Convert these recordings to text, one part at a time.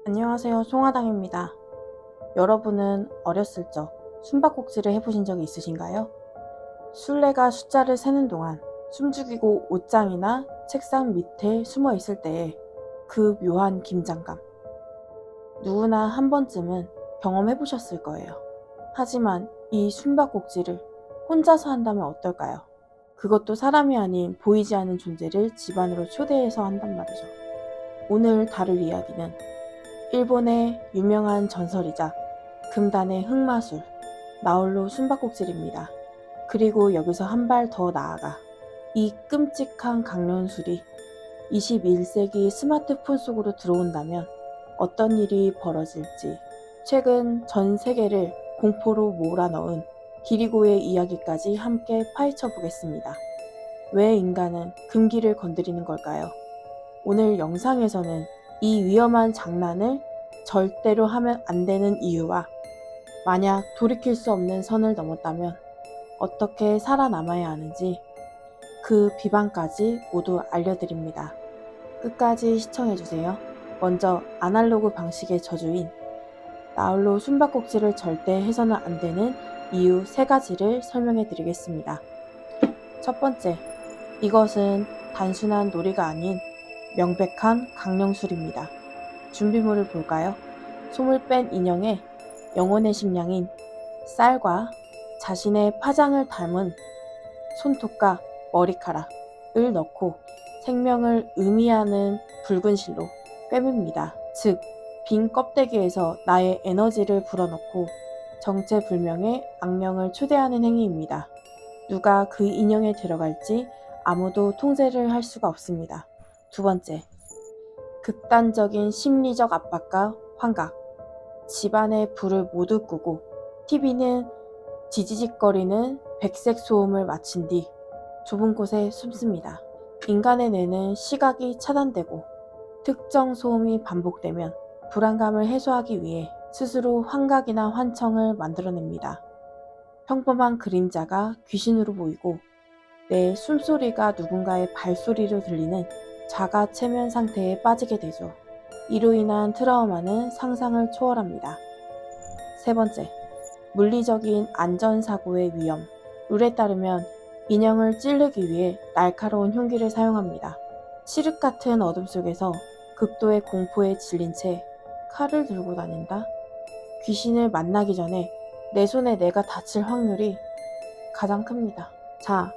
안녕하세요. 송하당입니다. 여러분은 어렸을 적 숨바꼭질을 해보신 적이 있으신가요? 술래가 숫자를 세는 동안 숨죽이고 옷장이나 책상 밑에 숨어 있을 때의 그 묘한 긴장감. 누구나 한 번쯤은 경험해보셨을 거예요. 하지만 이 숨바꼭질을 혼자서 한다면 어떨까요? 그것도 사람이 아닌 보이지 않는 존재를 집안으로 초대해서 한단 말이죠. 오늘 다룰 이야기는 일본의 유명한 전설이자 금단의 흑마술, 나홀로 숨바꼭질입니다. 그리고 여기서 한 발 더 나아가 이 끔찍한 강령술이 21세기 스마트폰 속으로 들어온다면 어떤 일이 벌어질지 최근 전 세계를 공포로 몰아넣은 기리고의 이야기까지 함께 파헤쳐 보겠습니다. 왜 인간은 금기를 건드리는 걸까요? 오늘 영상에서는 이 위험한 장난을 절대로 하면 안 되는 이유와 만약 돌이킬 수 없는 선을 넘었다면 어떻게 살아남아야 하는지 그 비방까지 모두 알려드립니다. 끝까지 시청해주세요. 먼저 아날로그 방식의 저주인 나홀로 숨바꼭질을 절대 해서는 안 되는 이유 3가지를 설명해 드리겠습니다. 첫 번째, 이것은 단순한 놀이가 아닌 명백한 강령술입니다. 준비물을 볼까요? 솜을 뺀 인형에 영혼의 식량인 쌀과 자신의 파장을 닮은 손톱과 머리카락을 넣고 생명을 의미하는 붉은 실로 꿰맵니다. 즉, 빈 껍데기에서 나의 에너지를 불어넣고 정체불명의 악령을 초대하는 행위입니다. 누가 그 인형에 들어갈지 아무도 통제를 할 수가 없습니다. 두 번째, 극단적인 심리적 압박과 환각. 집안의 불을 모두 끄고 TV는 지지직거리는 백색 소음을 마친 뒤 좁은 곳에 숨습니다. 인간의 뇌는 시각이 차단되고 특정 소음이 반복되면 불안감을 해소하기 위해 스스로 환각이나 환청을 만들어냅니다. 평범한 그림자가 귀신으로 보이고 내 숨소리가 누군가의 발소리로 들리는 자가 체면 상태에 빠지게 되죠. 이로 인한 트라우마는 상상을 초월합니다. 세 번째, 물리적인 안전사고의 위험. 룰에 따르면 인형을 찌르기 위해 날카로운 흉기를 사용합니다. 칠흑 같은 어둠 속에서 극도의 공포에 질린 채 칼을 들고 다닌다? 귀신을 만나기 전에 내 손에 내가 다칠 확률이 가장 큽니다. 자,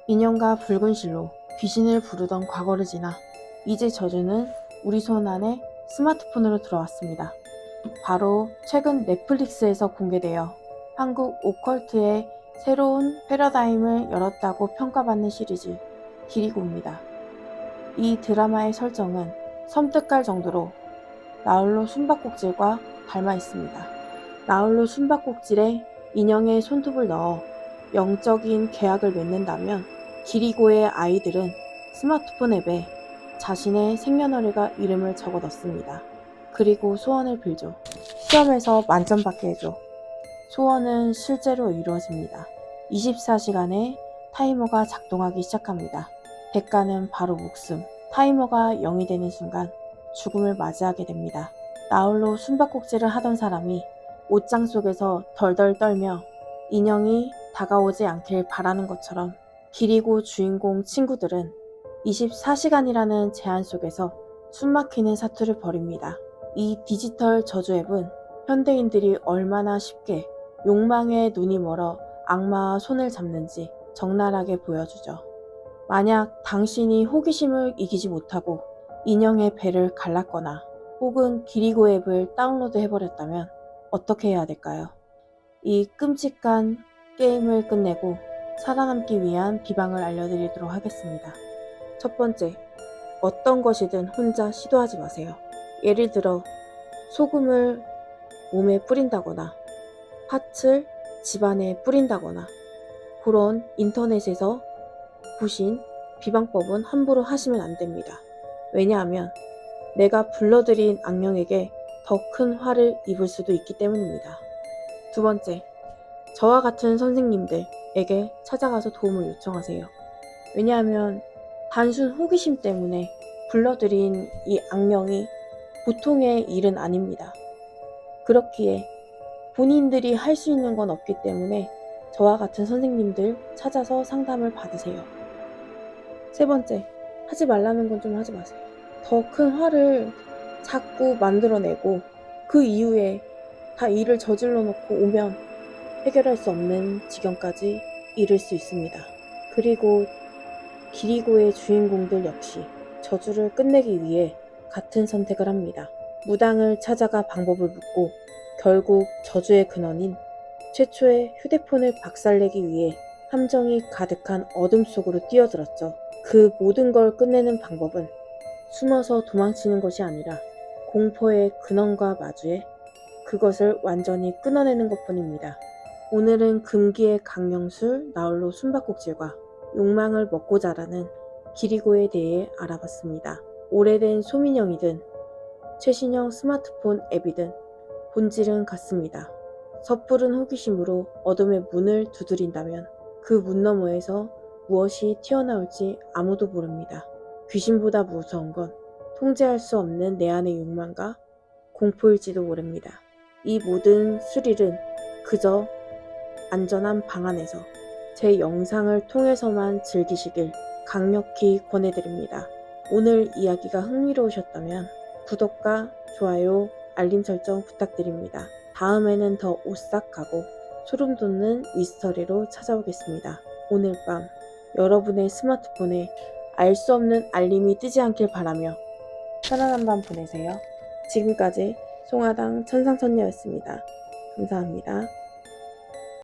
인형과 붉은 실로 귀신을 부르던 과거를 지나 이제 저주는 우리 손 안에 스마트폰으로 들어왔습니다. 바로 최근 넷플릭스에서 공개되어 한국 오컬트의 새로운 패러다임을 열었다고 평가받는 시리즈 기리고입니다. 이 드라마의 설정은 섬뜩할 정도로 나홀로 숨바꼭질과 닮아 있습니다. 나홀로 숨바꼭질에 인형의 손톱을 넣어 영적인 계약을 맺는다면 기리고의 아이들은 스마트폰 앱에 자신의 생년월일과 이름을 적어 넣습니다. 그리고 소원을 빌죠. 시험에서 만점 받게 해줘. 소원은 실제로 이루어집니다. 24시간의 타이머가 작동하기 시작합니다. 대가는 바로 목숨. 타이머가 0이 되는 순간 죽음을 맞이하게 됩니다. 나홀로 숨바꼭질을 하던 사람이 옷장 속에서 덜덜 떨며 인형이 다가오지 않길 바라는 것처럼 기리고 주인공 친구들은 24시간이라는 제한 속에서 숨막히는 사투를 벌입니다. 이 디지털 저주 앱은 현대인들이 얼마나 쉽게 욕망에 눈이 멀어 악마와 손을 잡는지 적나라하게 보여주죠. 만약 당신이 호기심을 이기지 못하고 인형의 배를 갈랐거나 혹은 기리고 앱을 다운로드 해버렸다면 어떻게 해야 될까요? 이 끔찍한 게임을 끝내고 살아남기 위한 비방을 알려드리도록 하겠습니다. 첫 번째, 어떤 것이든 혼자 시도하지 마세요. 예를 들어 소금을 몸에 뿌린다거나 팥을 집안에 뿌린다거나 그런 인터넷에서 보신 비방법은 함부로 하시면 안 됩니다. 왜냐하면 내가 불러들인 악령에게 더 큰 화를 입을 수도 있기 때문입니다. 두 번째, 저와 같은 선생님들에게 찾아가서 도움을 요청하세요. 왜냐하면 단순 호기심 때문에 불러들인 이 악령이 보통의 일은 아닙니다. 그렇기에 본인들이 할 수 있는 건 없기 때문에 저와 같은 선생님들 찾아서 상담을 받으세요. 세 번째, 하지 말라는 건 좀 하지 마세요. 더 큰 화를 자꾸 만들어내고 그 이후에 다 일을 저질러 놓고 오면 해결할 수 없는 지경까지 이를 수 있습니다. 그리고 기리고의 주인공들 역시 저주를 끝내기 위해 같은 선택을 합니다. 무당을 찾아가 방법을 묻고 결국 저주의 근원인 최초의 휴대폰을 박살내기 위해 함정이 가득한 어둠 속으로 뛰어들었죠. 그 모든 걸 끝내는 방법은 숨어서 도망치는 것이 아니라 공포의 근원과 마주해 그것을 완전히 끊어내는 것뿐입니다. 오늘은 금기의 강령술 나홀로 숨바꼭질과 욕망을 먹고 자라는 기리고에 대해 알아봤습니다. 오래된 소민형이든 최신형 스마트폰 앱이든 본질은 같습니다. 섣부른 호기심으로 어둠의 문을 두드린다면 그 문 너머에서 무엇이 튀어나올지 아무도 모릅니다. 귀신보다 무서운 건 통제할 수 없는 내 안의 욕망과 공포일지도 모릅니다. 이 모든 스릴은 그저 안전한 방 안에서 제 영상을 통해서만 즐기시길 강력히 권해드립니다. 오늘 이야기가 흥미로우셨다면 구독과 좋아요, 알림 설정 부탁드립니다. 다음에는 더 오싹하고 소름 돋는 미스터리로 찾아오겠습니다. 오늘 밤 여러분의 스마트폰에 알 수 없는 알림이 뜨지 않길 바라며 편안한 밤 보내세요. 지금까지 송하당 천상천녀였습니다. 감사합니다.